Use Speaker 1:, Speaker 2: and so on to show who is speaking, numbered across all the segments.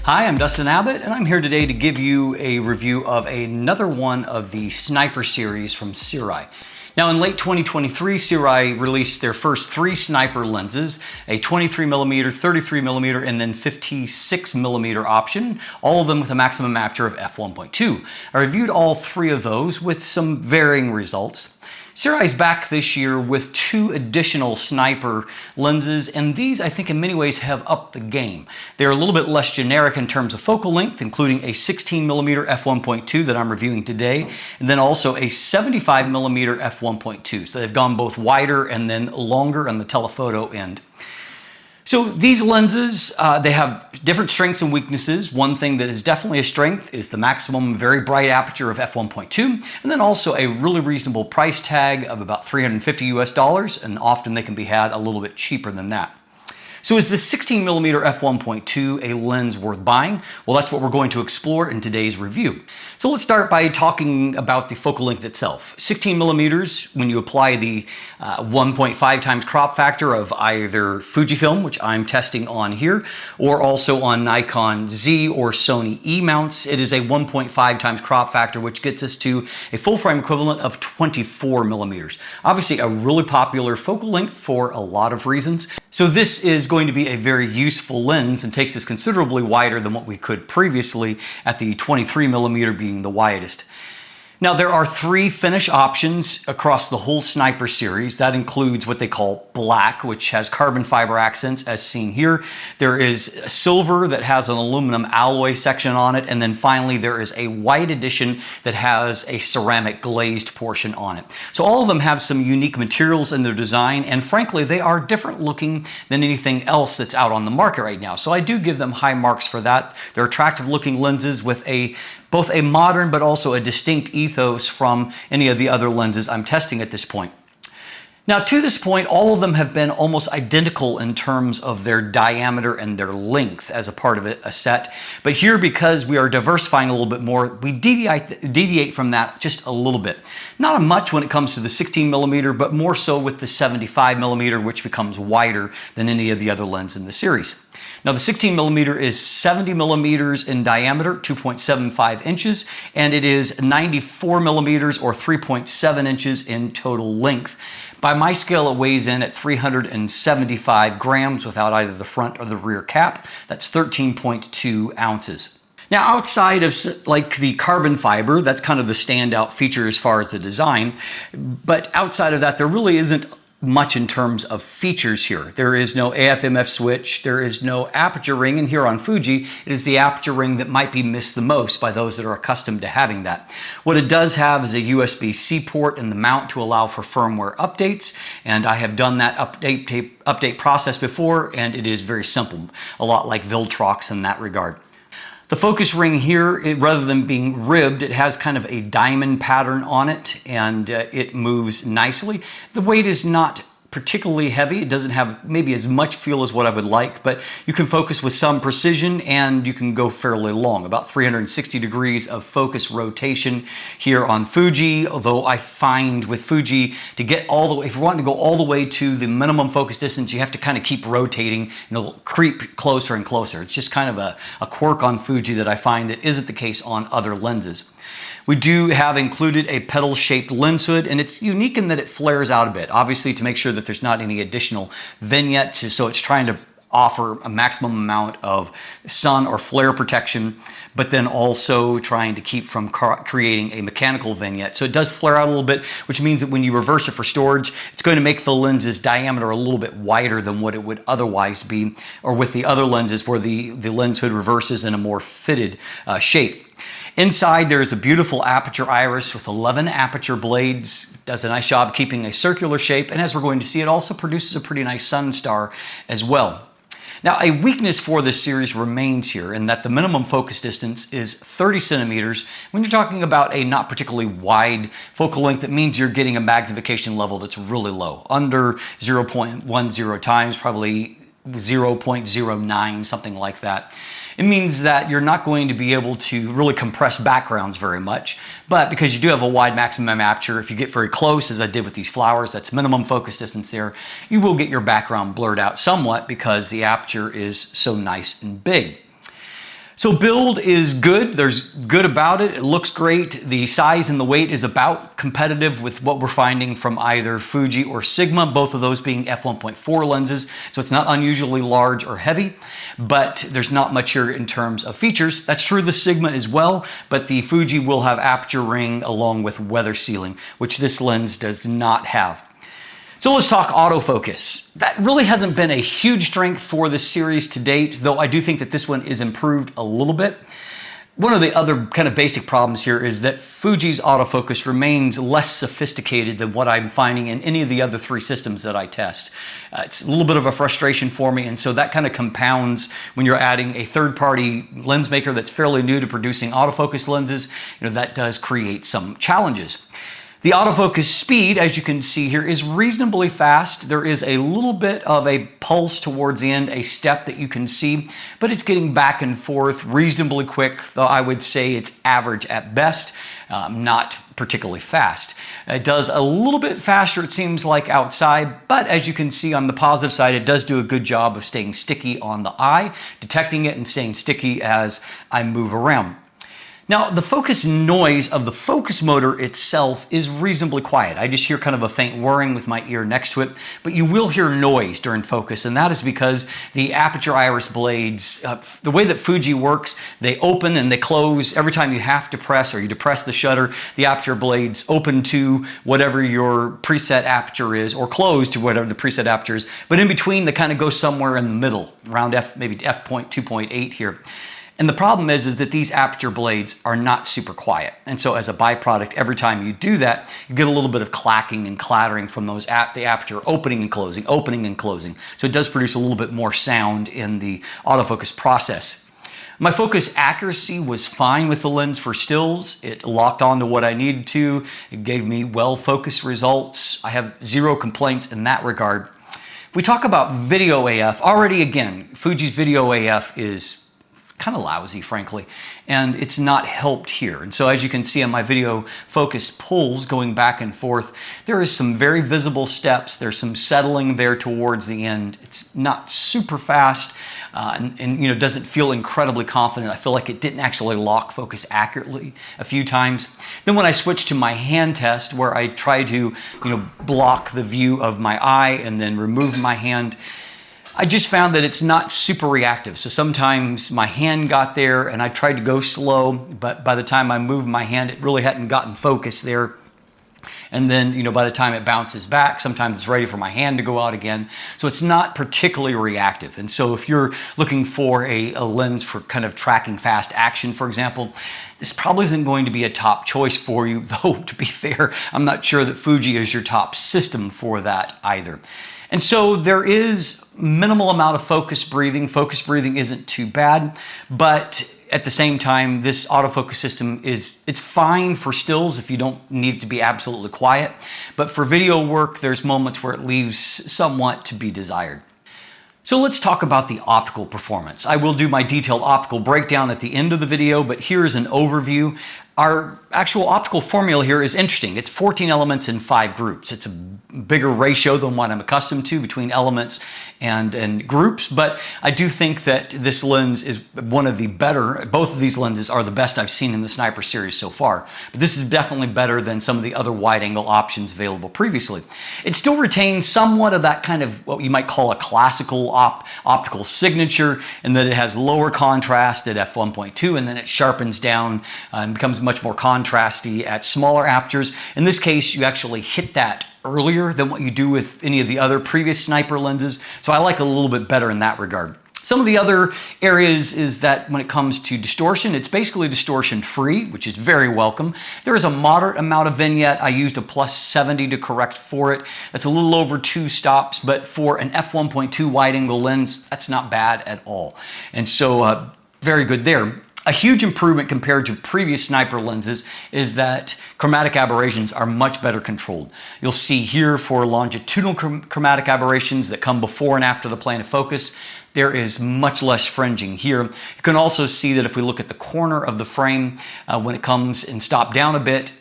Speaker 1: Hi, I'm Dustin Abbott, and I'm here today to give you a review of another one of the Sniper series from Sirui. Now, in late 2023, Sirui released their first three Sniper lenses, a 23mm, 33mm, and then 56mm option, all of them with a maximum aperture of f1.2. I reviewed all three of those with some varying results. Sirui's back this year with two additional Sniper lenses, and these I think in many ways have upped the game. They're a little bit less generic in terms of focal length, including a 16mm f1.2 that I'm reviewing today, and then also a 75mm f1.2. So they've gone both wider and then longer on the telephoto end. So these lenses, they have different strengths and weaknesses. One thing that is definitely a strength is the maximum very bright aperture of f1.2, and then also a really reasonable price tag of about $350 US, and often they can be had a little bit cheaper than that. So is the 16mm f1.2 a lens worth buying? Well, that's what we're going to explore in today's review. So let's start by talking about the focal length itself. 16mm, when you apply the 1.5 times crop factor of either Fujifilm, which I'm testing on here, or also on Nikon Z or Sony E mounts, it is a 1.5 times crop factor, which gets us to a full frame equivalent of 24mm. Obviously a really popular focal length for a lot of reasons. So this is going to be a very useful lens and takes us considerably wider than what we could previously at the 23mm being the widest. Now there are three finish options across the whole Sniper series. That includes what they call black, which has carbon fiber accents as seen here. There is silver that has an aluminum alloy section on it. And then finally there is a white edition that has a ceramic glazed portion on it. So all of them have some unique materials in their design, and frankly they are different looking than anything else that's out on the market right now. So I do give them high marks for that. They're attractive looking lenses with both a modern but also a distinct ethos from any of the other lenses I'm testing at this point. Now to this point, all of them have been almost identical in terms of their diameter and their length as a part of a set. But here, because we are diversifying a little bit more, we deviate from that just a little bit. Not much when it comes to the 16mm, but more so with the 75mm, which becomes wider than any of the other lenses in the series. Now the 16mm is 70mm in diameter, 2.75 inches, and it is 94mm or 3.7 inches in total length. By my scale, it weighs in at 375 grams without either the front or the rear cap. That's 13.2 ounces. Now outside of like the carbon fiber, that's kind of the standout feature as far as the design, but outside of that there really isn't much in terms of features here. There is no AF/MF switch, there is no aperture ring, and here on Fuji, it is the aperture ring that might be missed the most by those that are accustomed to having that. What it does have is a USB-C port in the mount to allow for firmware updates, and I have done that update process before, and it is very simple, a lot like Viltrox in that regard. The focus ring here, rather than being ribbed, it has kind of a diamond pattern on it, and it moves nicely. The weight is not particularly heavy. It doesn't have maybe as much feel as what I would like, but you can focus with some precision and you can go fairly long, about 360 degrees of focus rotation here on Fuji. Although I find with Fuji, to get all the way, if you want to go all the way to the minimum focus distance, you have to kind of keep rotating and it'll creep closer and closer. It's just kind of a quirk on Fuji that I find that isn't the case on other lenses. We do have included a pedal-shaped lens hood, and it's unique in that it flares out a bit, obviously to make sure that there's not any additional vignette, so it's trying to offer a maximum amount of sun or flare protection, but then also trying to keep from creating a mechanical vignette. So it does flare out a little bit, which means that when you reverse it for storage, it's going to make the lens's diameter a little bit wider than what it would otherwise be, or with the other lenses where the lens hood reverses in a more fitted shape. Inside there is a beautiful aperture iris with 11 aperture blades. Does a nice job keeping a circular shape, and as we're going to see, it also produces a pretty nice sun star as well. Now a weakness for this series remains here in that the minimum focus distance is 30 centimeters. When you're talking about a not particularly wide focal length, it means you're getting a magnification level that's really low, under 0.10 times, probably 0.09, something like that. It means that you're not going to be able to really compress backgrounds very much, but because you do have a wide maximum aperture, if you get very close, as I did with these flowers, that's minimum focus distance there, you will get your background blurred out somewhat because the aperture is so nice and big. So build is good. There's good about it. It looks great. The size and the weight is about competitive with what we're finding from either Fuji or Sigma, both of those being f1.4 lenses. So it's not unusually large or heavy, but there's not much here in terms of features. That's true of the Sigma as well, but the Fuji will have aperture ring along with weather sealing, which this lens does not have. So let's talk autofocus. That really hasn't been a huge strength for this series to date, though I do think that this one is improved a little bit. One of the other kind of basic problems here is that Fuji's autofocus remains less sophisticated than what I'm finding in any of the other three systems that I test. It's a little bit of a frustration for me, and so that kind of compounds when you're adding a third-party lens maker that's fairly new to producing autofocus lenses. That does create some challenges. The autofocus speed, as you can see here, is reasonably fast. There is a little bit of a pulse towards the end, a step that you can see, but it's getting back and forth reasonably quick, though I would say it's average at best, not particularly fast. It does a little bit faster, it seems like, outside, but as you can see on the positive side, it does do a good job of staying sticky on the eye, detecting it and staying sticky as I move around. Now, the focus noise of the focus motor itself is reasonably quiet. I just hear kind of a faint whirring with my ear next to it, but you will hear noise during focus, and that is because the aperture iris blades, the way that Fuji works, they open and they close every time you have to press or you depress the shutter. The aperture blades open to whatever your preset aperture is, or close to whatever the preset aperture is, but in between they kind of go somewhere in the middle, around maybe f.2.8 here. And the problem is that these aperture blades are not super quiet. And so as a byproduct, every time you do that, you get a little bit of clacking and clattering from those the aperture opening and closing, opening and closing. So it does produce a little bit more sound in the autofocus process. My focus accuracy was fine with the lens for stills. It locked on to what I needed to. It gave me well-focused results. I have zero complaints in that regard. If we talk about video AF, already again, Fuji's video AF is kind of lousy, frankly, and it's not helped here. And so as you can see on my video focus pulls going back and forth, there is some very visible steps. There's some settling there towards the end. It's not super fast and doesn't feel incredibly confident. I feel like it didn't actually lock focus accurately a few times. Then when I switched to my hand test, where I try to block the view of my eye and then remove my hand, I just found that it's not super reactive. So sometimes my hand got there and I tried to go slow, but by the time I moved my hand, it really hadn't gotten focus there. And then, by the time it bounces back, sometimes it's ready for my hand to go out again. So it's not particularly reactive. And so if you're looking for a lens for kind of tracking fast action, for example, this probably isn't going to be a top choice for you, though to be fair, I'm not sure that Fuji is your top system for that either. And so there is minimal amount of focus breathing. Focus breathing isn't too bad, but at the same time, this autofocus system it's fine for stills if you don't need it to be absolutely quiet. But for video work, there's moments where it leaves somewhat to be desired. So let's talk about the optical performance. I will do my detailed optical breakdown at the end of the video, but here's an overview. Our actual optical formula here is interesting. It's 14 elements in 5 groups. It's a bigger ratio than what I'm accustomed to between elements and groups, but I do think that this lens is one of the better. Both of these lenses are the best I've seen in the Sniper series so far, but this is definitely better than some of the other wide-angle options available previously. It still retains somewhat of that kind of what you might call a classical optical signature, in that it has lower contrast at f1.2 and then it sharpens down and becomes much more contrasty at smaller apertures. In this case, you actually hit that earlier than what you do with any of the other previous Sniper lenses, so I like it a little bit better in that regard. Some of the other areas is that when it comes to distortion, it's basically distortion free, which is very welcome. There is a moderate amount of vignette. I used a +70 to correct for it. That's a little over 2 stops, but for an f1.2 wide-angle lens, that's not bad at all. And so very good there. A huge improvement compared to previous Sniper lenses is that chromatic aberrations are much better controlled. You'll see here for longitudinal chromatic aberrations that come before and after the plane of focus, there is much less fringing here. You can also see that if we look at the corner of the frame, when it comes and stop down a bit,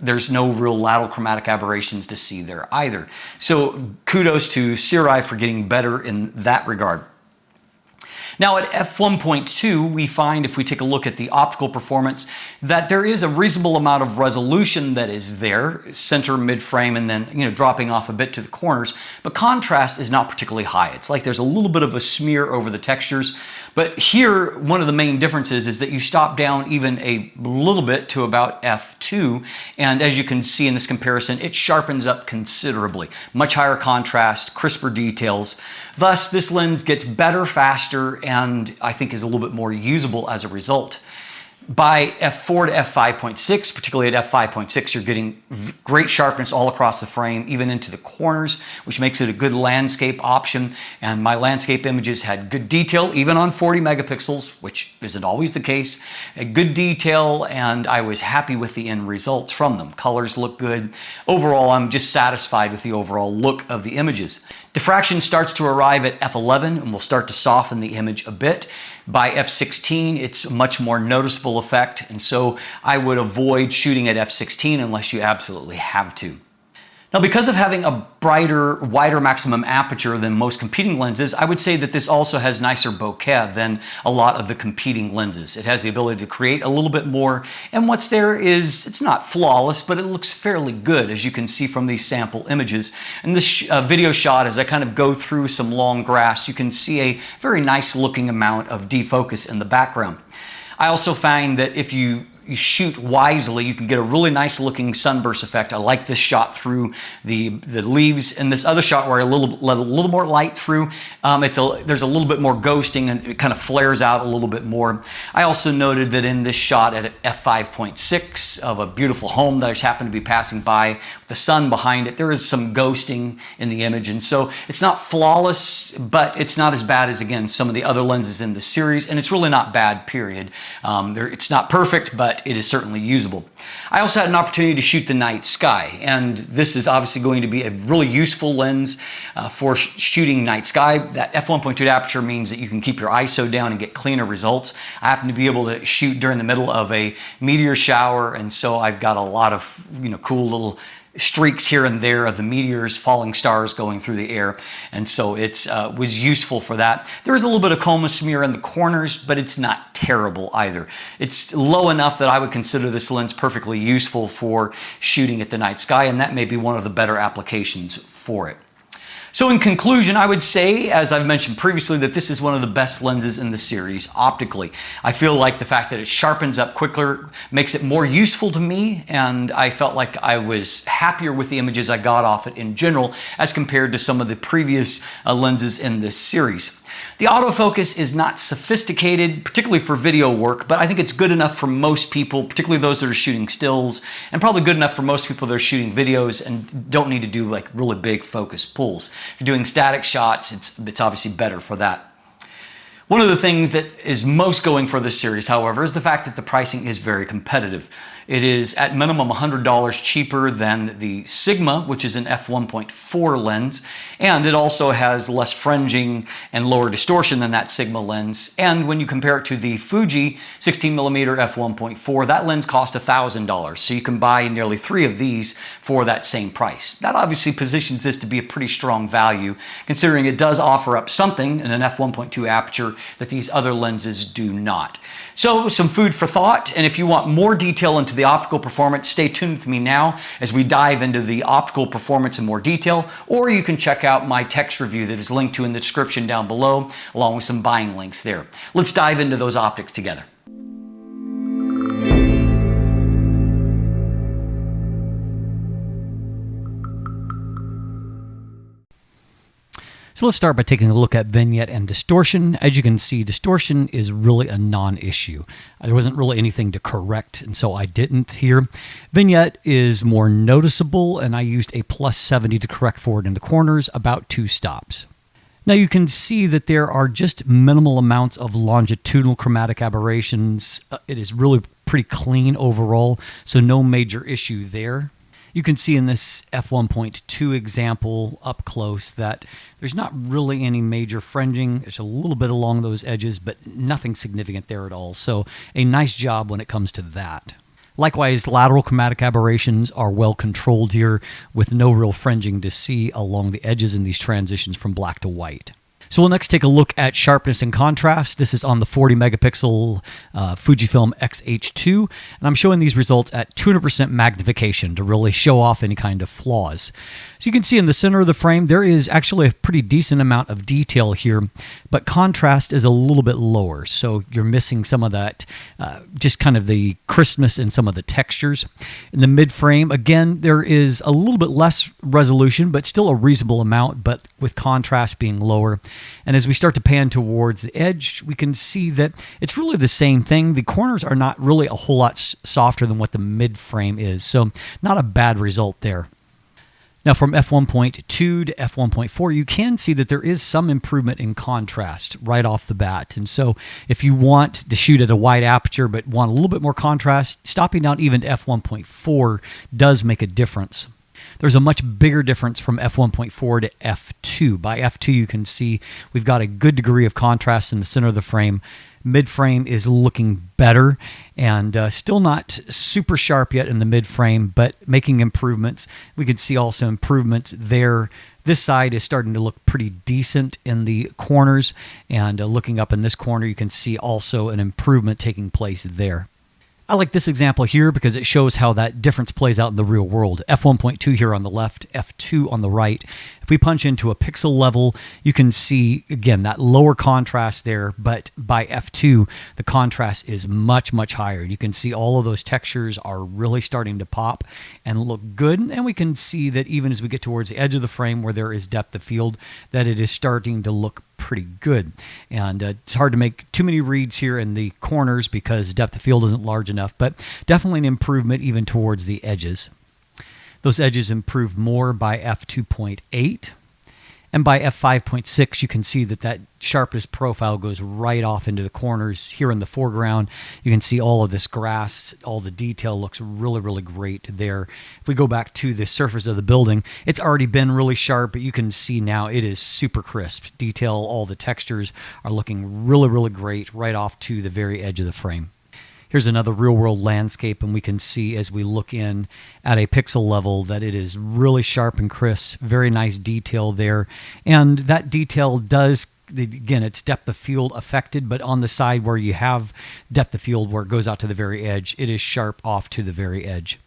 Speaker 1: there's no real lateral chromatic aberrations to see there either. So kudos to Sirui for getting better in that regard. Now at f1.2, we find, if we take a look at the optical performance, that there is a reasonable amount of resolution that is there, center, mid-frame, and then dropping off a bit to the corners, but contrast is not particularly high. It's like there's a little bit of a smear over the textures. But here, one of the main differences is that you stop down even a little bit to about f2, and as you can see in this comparison, it sharpens up considerably. Much higher contrast, crisper details. Thus, this lens gets better faster and I think is a little bit more usable as a result. By f4 to f5.6, particularly at f5.6, you're getting great sharpness all across the frame, even into the corners, which makes it a good landscape option. And my landscape images had good detail, even on 40 megapixels, which isn't always the case. A good detail, and I was happy with the end results from them. Colors look good. Overall, I'm just satisfied with the overall look of the images. Diffraction starts to arrive at f11 and will start to soften the image a bit. By f16, it's a much more noticeable effect, and so I would avoid shooting at f16 unless you absolutely have to. Now, because of having a brighter, wider maximum aperture than most competing lenses, I would say that this also has nicer bokeh than a lot of the competing lenses. It has the ability to create a little bit more, and what's there is, it's not flawless, but it looks fairly good, as you can see from these sample images. In this video shot, as I kind of go through some long grass, you can see a very nice looking amount of defocus in the background. I also find that if you shoot wisely, you can get a really nice looking sunburst effect. I like this shot through the leaves, and this other shot where I let a little more light through, there's a little bit more ghosting and it kind of flares out a little bit more. I also noted that in this shot at f5.6 of a beautiful home that I just happened to be passing by with the sun behind it, there is some ghosting in the image, and so it's not flawless, but it's not as bad as, again, some of the other lenses in the series, and it's really not bad, period. It's not perfect, but it is certainly usable. I also had an opportunity to shoot the night sky, and this is obviously going to be a really useful lens for shooting night sky. That f1.2 aperture means that you can keep your ISO down and get cleaner results. I happen to be able to shoot during the middle of a meteor shower, and so I've got a lot of cool little streaks here and there of the meteors, falling stars going through the air, and so it was useful for that. There is a little bit of coma smear in the corners, but it's not terrible either. It's low enough that I would consider this lens perfectly useful for shooting at the night sky, and that may be one of the better applications for it. So in conclusion, I would say, as I've mentioned previously, that this is one of the best lenses in the series optically. I feel like the fact that it sharpens up quicker makes it more useful to me, and I felt like I was happier with the images I got off it in general as compared to some of the previous lenses in this series. The autofocus is not sophisticated, particularly for video work, but I think it's good enough for most people, particularly those that are shooting stills, and probably good enough for most people that are shooting videos and don't need to do like really big focus pulls. If you're doing static shots, it's obviously better for that. One of the things that is most going for this series, however, is the fact that the pricing is very competitive. It is at minimum $100 cheaper than the Sigma, which is an f1.4 lens, and it also has less fringing and lower distortion than that Sigma lens. And when you compare it to the Fuji 16mm f1.4, that lens cost $1,000, so you can buy nearly 3 of these for that same price. That obviously positions this to be a pretty strong value, considering it does offer up something in an f1.2 aperture that these other lenses do not. So some food for thought, and if you want more detail into the optical performance, stay tuned with me now as we dive into the optical performance in more detail, or you can check out my text review that is linked to in the description down below, along with some buying links there. Let's dive into those optics together. So let's start by taking a look at vignette and distortion. As you can see, distortion is really a non-issue. There wasn't really anything to correct, and so I didn't here. Vignette is more noticeable, and I used a +70 to correct for it in the corners, about 2 stops. Now you can see that there are just minimal amounts of longitudinal chromatic aberrations. It is really pretty clean overall, so no major issue there. You can see in this f1.2 example up close that there's not really any major fringing. There's a little bit along those edges, but nothing significant there at all. So a nice job when it comes to that. Likewise, lateral chromatic aberrations are well controlled here with no real fringing to see along the edges in these transitions from black to white. So we'll next take a look at sharpness and contrast. This is on the 40 megapixel Fujifilm X-H2, and I'm showing these results at 200% magnification to really show off any kind of flaws. So you can see in the center of the frame, there is actually a pretty decent amount of detail here, but contrast is a little bit lower. So you're missing some of that, just kind of the crispness in some of the textures. In the mid frame, again, there is a little bit less resolution, but still a reasonable amount, but with contrast being lower. And as we start to pan towards the edge, we can see that it's really the same thing. The corners are not really a whole lot softer than what the mid frame is, so not a bad result there. Now from F1.2 to F1.4, you can see that there is some improvement in contrast right off the bat. And so if you want to shoot at a wide aperture but want a little bit more contrast, stopping down even to F1.4 does make a difference. There's a much bigger difference from F1.4 to F2. By F2, you can see we've got a good degree of contrast in the center of the frame. Mid-frame is looking better, and still not super sharp yet in the mid-frame, but making improvements. We can see also improvements there. This side is starting to look pretty decent in the corners, and looking up in this corner, you can see also an improvement taking place there. I like this example here because it shows how that difference plays out in the real world. F1.2 here on the left, F2 on the right. If we punch into a pixel level, you can see, again, that lower contrast there, but by F2, the contrast is much, much higher. You can see all of those textures are really starting to pop and look good, and we can see that even as we get towards the edge of the frame where there is depth of field, that it is starting to look pretty good. And it's hard to make too many reads here in the corners because depth of field isn't large enough, but definitely an improvement even towards the edges. Those edges improved more by f2.8. And by f5.6, you can see that that sharpness profile goes right off into the corners. Here in the foreground, you can see all of this grass, all the detail looks really, really great there. If we go back to the surface of the building, it's already been really sharp, but you can see now it is super crisp. Detail, all the textures are looking really, really great right off to the very edge of the frame. Here's another real-world landscape, and we can see as we look in at a pixel level that it is really sharp and crisp, very nice detail there. And that detail does, again, it's depth of field affected, but on the side where you have depth of field where it goes out to the very edge, it is sharp off to the very edge.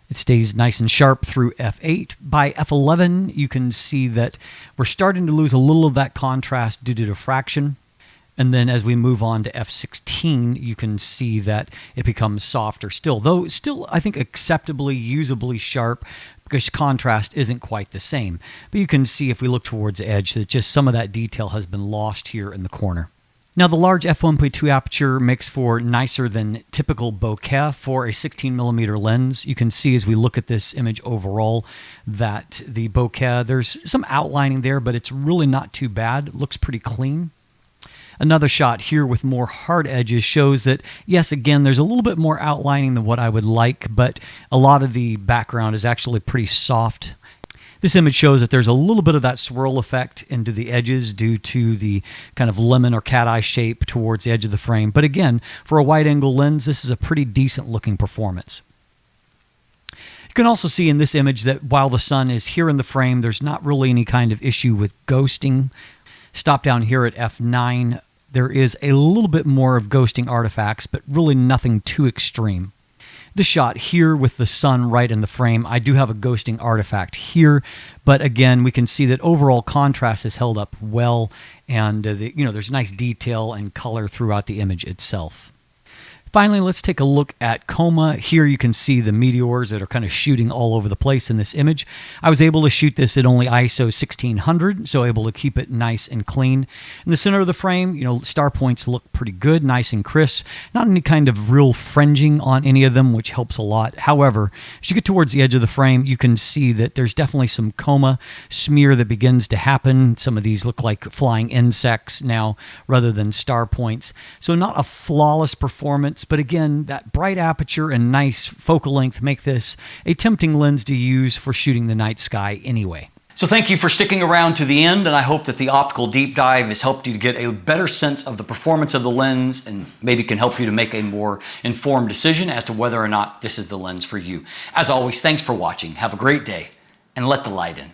Speaker 1: It stays nice and sharp through f8. By f11, you can see that we're starting to lose a little of that contrast due to diffraction. And then as we move on to f16, you can see that it becomes softer still, though still, I think, acceptably, usably sharp because contrast isn't quite the same. But you can see if we look towards the edge that just some of that detail has been lost here in the corner. Now, the large f1.2 aperture makes for nicer than typical bokeh for a 16mm lens. You can see as we look at this image overall that the bokeh, there's some outlining there, but it's really not too bad. It looks pretty clean. Another shot here with more hard edges shows that, yes, again, there's a little bit more outlining than what I would like, but a lot of the background is actually pretty soft. This image shows that there's a little bit of that swirl effect into the edges due to the kind of lemon or cat eye shape towards the edge of the frame. But again, for a wide-angle lens, this is a pretty decent-looking performance. You can also see in this image that while the sun is here in the frame, there's not really any kind of issue with ghosting. Stop down here at f9. There is a little bit more of ghosting artifacts, but really nothing too extreme. This shot here with the sun right in the frame, I do have a ghosting artifact here, but again, we can see that overall contrast is held up well, and there's nice detail and color throughout the image itself. Finally, let's take a look at coma. Here you can see the meteors that are kind of shooting all over the place in this image. I was able to shoot this at only ISO 1600, so able to keep it nice and clean. In the center of the frame, star points look pretty good, nice and crisp. Not any kind of real fringing on any of them, which helps a lot. However, as you get towards the edge of the frame, you can see that there's definitely some coma smear that begins to happen. Some of these look like flying insects now rather than star points. So not a flawless performance, but again, that bright aperture and nice focal length make this a tempting lens to use for shooting the night sky anyway. So thank you for sticking around to the end, and I hope that the optical deep dive has helped you to get a better sense of the performance of the lens and maybe can help you to make a more informed decision as to whether or not this is the lens for you. As always, thanks for watching. Have a great day, and let the light in.